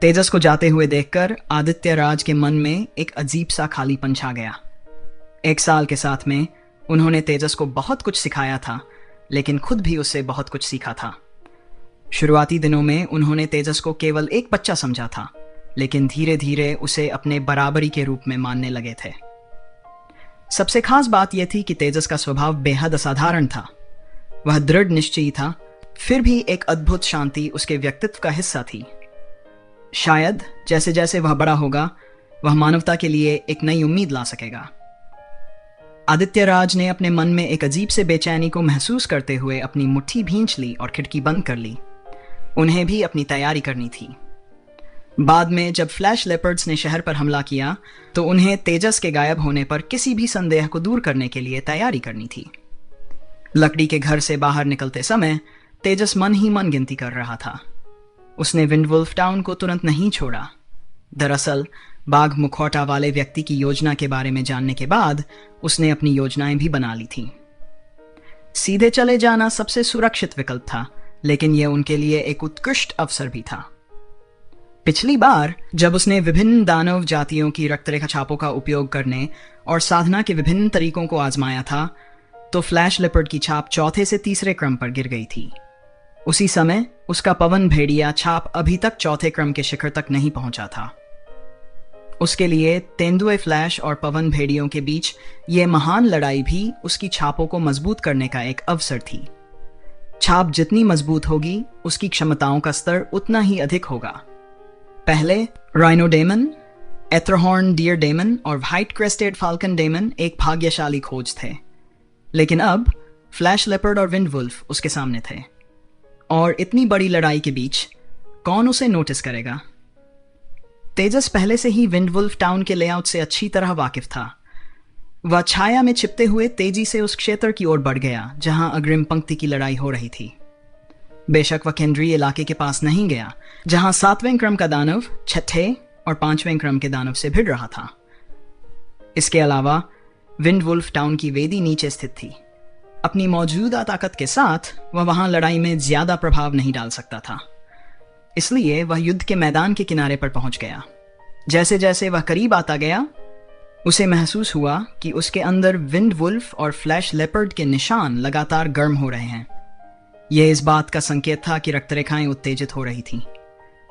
तेजस को जाते हुए देखकर आदित्य राज के मन में एक अजीब सा खालीपन छा गया। 1 साल के साथ में उन्होंने तेजस को बहुत कुछ सिखाया था, लेकिन खुद भी उससे बहुत कुछ सीखा था। शुरुआती दिनों में उन्होंने तेजस को केवल एक बच्चा समझा था, लेकिन धीरे धीरे उसे अपने बराबरी के रूप में मानने लगे थे। सबसे खास बात यह थी कि तेजस का स्वभाव बेहद असाधारण था। वह दृढ़ निश्चयी था, फिर भी एक अद्भुत शांति उसके व्यक्तित्व का हिस्सा थी। शायद जैसे जैसे वह बड़ा होगा, वह मानवता के लिए एक नई उम्मीद ला सकेगा। आदित्य राज ने अपने मन में एक अजीब से बेचैनी को महसूस करते हुए अपनी मुट्ठी भींच ली और खिड़की बंद कर ली। उन्हें भी अपनी तैयारी करनी थी। बाद में जब फ्लैश लेपर्ड्स ने शहर पर हमला किया, तो उन्हें तेजस के गायब होने पर किसी भी संदेह को दूर करने के लिए तैयारी करनी थी। लकड़ी के घर से बाहर निकलते समय तेजस मन ही मन गिनती कर रहा था। उसने विंडवुल्फ टाउन को तुरंत नहीं छोड़ा। दरअसल बाघ मुखौटा वाले व्यक्ति की योजना के बारे में जानने के बाद उसने अपनी योजनाएं भी बना ली थीं। सीधे चले जाना सबसे सुरक्षित विकल्प था, लेकिन यह उनके लिए एक उत्कृष्ट अवसर भी था। पिछली बार जब उसने विभिन्न दानव जातियों की रक्तरेखा छापों का उपयोग करने और साधना के विभिन्न तरीकों को आजमाया था, तो फ्लैश लेपर्ड की छाप चौथे से तीसरे क्रम पर गिर गई थी। उसी समय उसका पवन भेड़िया छाप अभी तक चौथे क्रम के शिखर तक नहीं पहुंचा था। उसके लिए तेंदुए फ्लैश और पवन भेड़ियों के बीच यह महान लड़ाई भी उसकी छापों को मजबूत करने का एक अवसर थी। छाप जितनी मजबूत होगी, उसकी क्षमताओं का स्तर उतना ही अधिक होगा। पहले राइनोडेमन, एथरहॉर्न डियर डेमन और व्हाइट क्रेस्टेड फाल्कन डेमन एक भाग्यशाली खोज थे, लेकिन अब फ्लैश लेपर्ड और विंडवुल्फ उसके सामने थे। और इतनी बड़ी लड़ाई के बीच कौन उसे नोटिस करेगा? तेजस पहले से ही विंडवुल्फ टाउन के लेआउट से अच्छी तरह वाकिफ था। वह छाया में छिपते हुए तेजी से उस क्षेत्र की ओर बढ़ गया जहां अग्रिम पंक्ति की लड़ाई हो रही थी। बेशक वह केंद्रीय इलाके के पास नहीं गया, जहां 7वें क्रम का दानव 6ठे और 5वें क्रम के दानव से भिड़ रहा था। इसके अलावा विंडवुल्फ टाउन की वेदी नीचे स्थित थी। अपनी मौजूदा ताकत के साथ वह वहां लड़ाई में ज्यादा प्रभाव नहीं डाल सकता था, इसलिए वह युद्ध के मैदान के किनारे पर पहुंच गया। जैसे जैसे वह करीब आता गया, उसे महसूस हुआ कि उसके अंदर विंडवुल्फ और फ्लैश लेपर्ड के निशान लगातार गर्म हो रहे हैं। यह इस बात का संकेत था कि रक्तरेखाएं उत्तेजित हो रही थीं।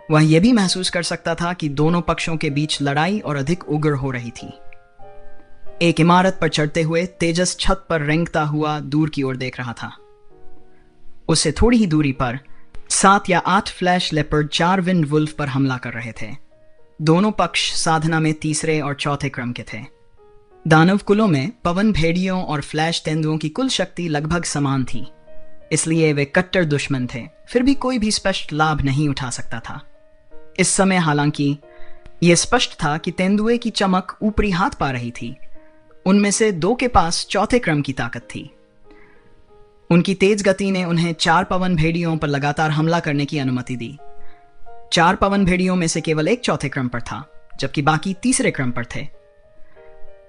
वह यह भी महसूस कर सकता था कि दोनों पक्षों के बीच लड़ाई और अधिक उग्र हो रही थी। एक इमारत पर चढ़ते हुए तेजस छत पर रेंगता हुआ दूर की ओर देख रहा था। उससे थोड़ी ही दूरी पर 7 या 8 फ्लैश लेपर्ड 4 विंडवुल्फ पर हमला कर रहे थे। दोनों पक्ष साधना में तीसरे और चौथे क्रम के थे। दानव कुलों में पवन भेड़ियों और फ्लैश तेंदुओं की कुल शक्ति लगभग समान थी, इसलिए वे कट्टर दुश्मन थे। फिर भी कोई भी स्पष्ट लाभ नहीं उठा सकता था। इस समय हालांकि यह स्पष्ट था कि तेंदुए की चमक ऊपरी हाथ पा रही थी। उनमें से 2 के पास चौथे क्रम की ताकत थी। उनकी तेज गति ने उन्हें 4 पवन भेड़ियों पर लगातार हमला करने की अनुमति दी। 4 पवन भेड़ियों में से केवल एक चौथे क्रम पर था, जबकि बाकी तीसरे क्रम पर थे।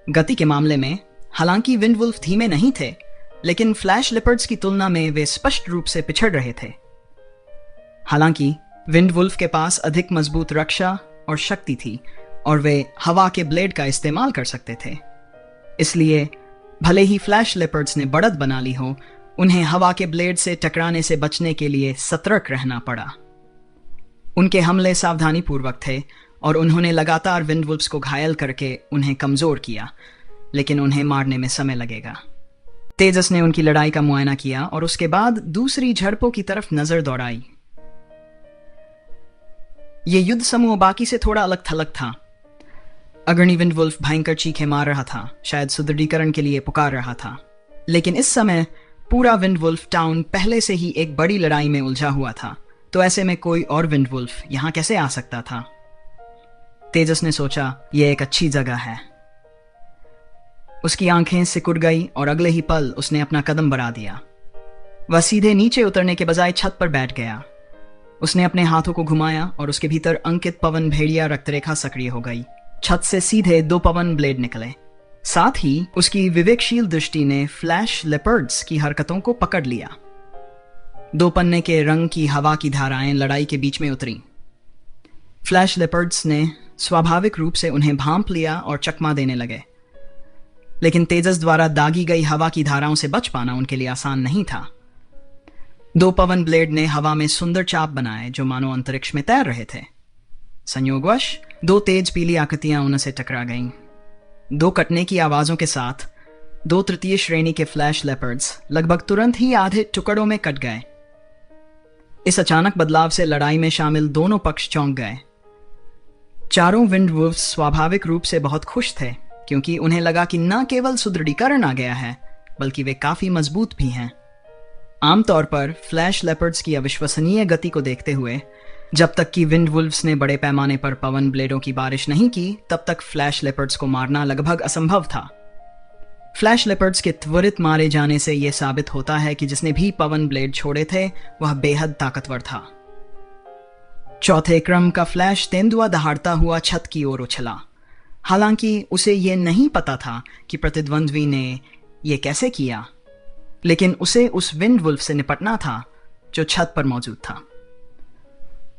गति के मामले में हालांकि विंडवुल्फ धीमे नहीं थे, लेकिन फ्लैश लेपर्ड्स की तुलना में वे स्पष्ट रूप से पिछड़ रहे थे। हालांकि विंडवुल्फ के पास अधिक मजबूत रक्षा और शक्ति थी, और वे हवा के ब्लेड का इस्तेमाल कर सकते थे। इसलिए भले ही फ्लैश लेपर्ड्स ने बढ़त बना ली हो, उन्हें हवा के ब्लेड से टकराने से बचने के लिए सतर्क रहना पड़ा। उनके हमले सावधानी पूर्वक थे और उन्होंने लगातार विंडवुल्फ्स को घायल करके उन्हें कमजोर किया, लेकिन उन्हें मारने में समय लगेगा। तेजस ने उनकी लड़ाई का मुआयना किया और उसके बाद दूसरी झड़पों की तरफ नजर दौड़ाई। यह युद्ध समूह बाकी से थोड़ा अलग थलग था। अग्रणी विंडवुल्फ भयंकर चीखें मार रहा था, शायद सुदृढ़ीकरण के लिए पुकार रहा था। लेकिन इस समय पूरा विंडवुल्फ टाउन पहले से ही एक बड़ी लड़ाई में उलझा हुआ था, तो ऐसे में कोई और विंडवुल्फ यहां कैसे आ सकता था? तेजस ने सोचा, यह एक अच्छी जगह है। उसकी आंखें सिकुड़ गई और अगले ही पल उसने अपना कदम बढ़ा दिया। वह सीधे नीचे उतरने के बजाय छत पर बैठ गया। उसने अपने हाथों को घुमाया और उसके भीतर अंकित पवन भेड़िया रक्तरेखा सक्रिय हो गई। छत से सीधे 2 पवन ब्लेड निकले। साथ ही उसकी विवेकशील दृष्टि ने फ्लैश लेपर्ड्स की हरकतों को पकड़ लिया। 2 पन्ने के रंग की हवा की धाराएं लड़ाई के बीच में उतरी। फ्लैश लेपर्ड्स ने स्वाभाविक रूप से उन्हें भांप लिया और चकमा देने लगे, लेकिन तेजस द्वारा दागी गई हवा की धाराओं से बच पाना उनके लिए आसान नहीं था। दो पवन ब्लेड ने हवा में सुंदर चाप बनाए जो मानो अंतरिक्ष में तैर रहे थे। संयोगवश दो तेज पीली आकृतियां उनसे टकरा गईं। दो कटने की आवाजों के साथ दो तृतीय श्रेणी के फ्लैश लेपर्ड्स लगभग तुरंत ही आधे टुकड़ों में कट गए। इस अचानक बदलाव से लड़ाई में शामिल दोनों पक्ष चौंक गए। चारों विंड वुल्व्स स्वाभाविक रूप से बहुत खुश थे, क्योंकि उन्हें लगा कि न केवल सुदृढ़ीकरण आ गया है, बल्कि वे काफी मजबूत भी हैं। आमतौर पर फ्लैश लेपर्ड्स की अविश्वसनीय गति को देखते हुए, जब तक कि विंड वुल्व्स ने बड़े पैमाने पर पवन ब्लेडों की बारिश नहीं की, तब तक फ्लैश लेपर्ड्स को मारना लगभग असंभव था। फ्लैश लेपर्ड्स के त्वरित मारे जाने से यह साबित होता है कि जिसने भी पवन ब्लेड छोड़े थे वह बेहद ताकतवर था। चौथे क्रम का फ्लैश तेंदुआ दहाड़ता हुआ छत की ओर उछला। हालांकि उसे यह नहीं पता था कि प्रतिद्वंद्वी ने यह कैसे किया, लेकिन उसे उस विंड वुल्फ से निपटना था जो छत पर मौजूद था।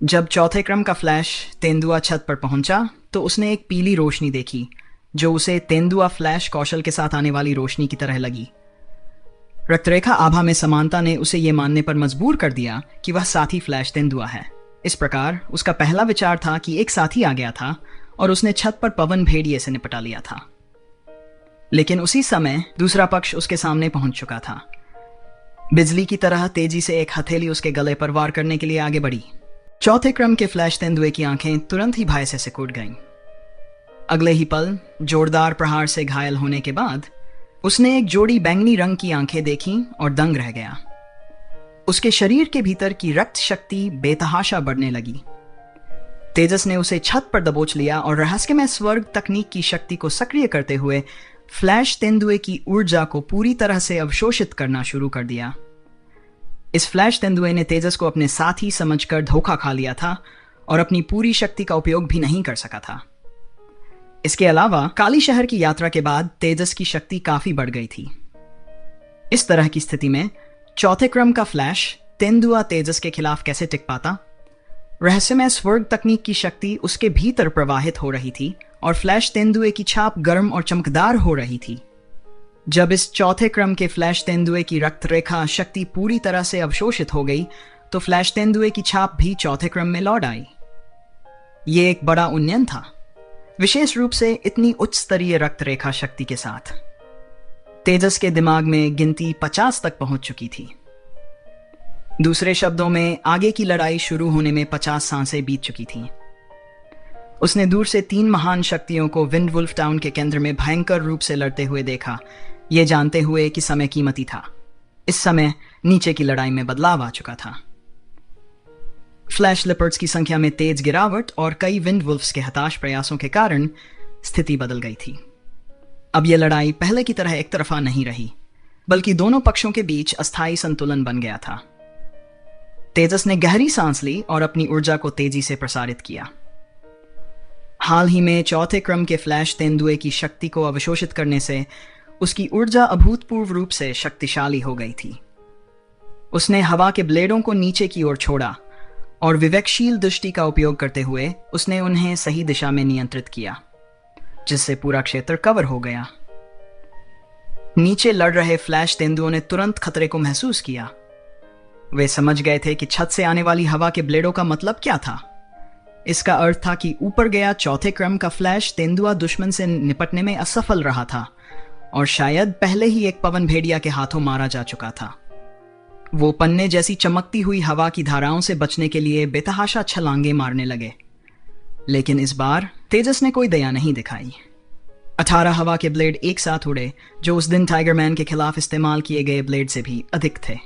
जब चौथे क्रम का फ्लैश तेंदुआ छत पर पहुंचा तो उसने एक पीली रोशनी देखी जो उसे तेंदुआ फ्लैश कौशल के साथ आने वाली रोशनी की तरह लगी। रक्तरेखा आभा में समानता ने उसे यह मानने पर मजबूर कर दिया कि वह साथी फ्लैश तेंदुआ है। इस प्रकार उसका पहला विचार था कि एक साथी आ गया था और उसने छत पर पवन भेड़िए से निपटा लिया था। लेकिन उसी समय दूसरा पक्ष उसके सामने पहुंच चुका था। बिजली की तरह तेजी से एक हथेली उसके गले पर वार करने के लिए आगे बढ़ी। चौथे क्रम के फ्लैश तेंदुए की आंखें तुरंत ही भय से सिकुड़ गईं। अगले ही पल जोरदार प्रहार से घायल होने के बाद उसने एक जोड़ी बैंगनी रंग की आंखें देखीं और दंग रह गया। उसके शरीर के भीतर की रक्त शक्ति बेतहाशा बढ़ने लगी। तेजस ने उसे छत पर दबोच लिया और रहस्यमय स्वर्ग तकनीक की शक्ति को सक्रिय करते हुए फ्लैश तेंदुए की ऊर्जा को पूरी तरह से अवशोषित करना शुरू कर दिया। इस फ्लैश तेंदुए ने तेजस को अपने साथी समझकर धोखा खा लिया था और अपनी पूरी शक्ति का उपयोग भी नहीं कर सका था। इसके अलावा काली शहर की यात्रा के बाद तेजस की शक्ति काफी बढ़ गई थी। इस तरह की स्थिति में चौथे क्रम का फ्लैश तेंदुआ तेजस के खिलाफ कैसे टिक पाता? रहस्यमय स्वर्ग तकनीक की शक्ति उसके भीतर प्रवाहित हो रही थी और फ्लैश तेंदुए की छाप गर्म और चमकदार हो रही थी। जब इस चौथे क्रम के फ्लैश तेंदुए की रक्त रेखा शक्ति पूरी तरह से अवशोषित हो गई तो फ्लैश तेंदुए की छाप भी चौथे क्रम में लौट आई। यह एक बड़ा उन्नयन था, विशेष रूप से इतनी उच्च स्तरीय रक्त रेखा शक्ति के साथ। तेजस के दिमाग में गिनती 50 तक पहुंच चुकी थी। दूसरे शब्दों में आगे की लड़ाई शुरू होने में 50 सांसें बीत चुकी थीं। उसने दूर से 3 महान शक्तियों को विंड वुल्फ टाउन के केंद्र में भयंकर रूप से लड़ते हुए देखा, ये जानते हुए कि समय कीमती था। इस समय नीचे की लड़ाई में बदलाव आ चुका था। फ्लैश लेपर्ड्स की संख्या में तेज गिरावट और कई विंड वुल्फ्स के हताश प्रयासों के कारण स्थिति बदल गई थी। अब यह लड़ाई पहले की तरह एक तरफा नहीं रही, बल्कि दोनों पक्षों के बीच अस्थायी संतुलन बन गया था। तेजस ने गहरी सांस ली और अपनी ऊर्जा को तेजी से प्रसारित किया। हाल ही में चौथे क्रम के फ्लैश तेंदुए की शक्ति को अवशोषित करने से उसकी ऊर्जा अभूतपूर्व रूप से शक्तिशाली हो गई थी। उसने हवा के ब्लेडों को नीचे की ओर छोड़ा और विवेकशील दृष्टि का उपयोग करते हुए उसने उन्हें सही दिशा में नियंत्रित किया, जिससे पूरा क्षेत्र कवर हो गया। नीचे लड़ रहे फ्लैश तेंदुओं ने तुरंत खतरे को महसूस किया। वे समझ गए थे कि छत से आने वाली हवा के ब्लेडों का मतलब क्या था। इसका अर्थ था कि ऊपर गया चौथे क्रम का फ्लैश तेंदुआ दुश्मन से निपटने में असफल रहा था और शायद पहले ही एक पवन भेड़िया के हाथों मारा जा चुका था। वो पन्ने जैसी चमकती हुई हवा की धाराओं से बचने के लिए बेतहाशा छलांगे मारने लगे, लेकिन इस बार तेजस ने कोई दया नहीं दिखाई। 18 हवा के ब्लेड एक साथ उड़े, जो उस दिन टाइगर मैन के खिलाफ इस्तेमाल किए गए ब्लेड से भी अधिक थे।